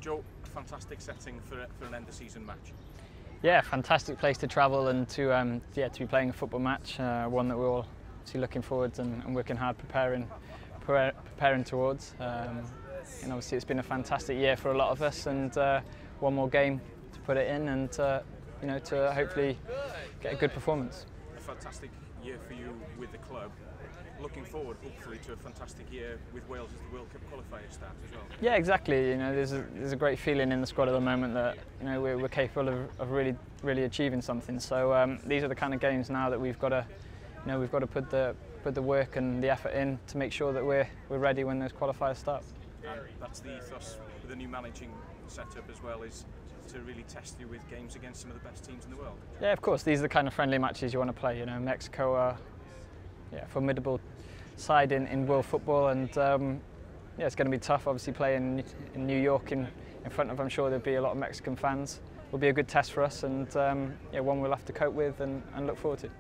Joe, fantastic setting for an end of season match. Yeah, fantastic place to travel and to be playing a football match, one that we're all looking forward and working hard preparing towards. And obviously it's been a fantastic year for a lot of us, and one more game to put it in, and to hopefully get a good performance. A fantastic year for you with the club. Looking forward, hopefully, to a fantastic year with Wales as the World Cup qualifiers start as well. Yeah, exactly. There's a great feeling in the squad at the moment that we're capable of really achieving something. So these are the kind of games now that we've got to put the work and the effort in to make sure that we're ready when those qualifiers start. And that's the ethos with the new managing setup as well, is to really test you with games against some of the best teams in the world. Yeah, of course. These are the kind of friendly matches you want to play. Mexico are a formidable side in world football, and it's going to be tough. Obviously, playing in New York in front of, I'm sure there'll be a lot of Mexican fans. Will be a good test for us, and one we'll have to cope with and look forward to.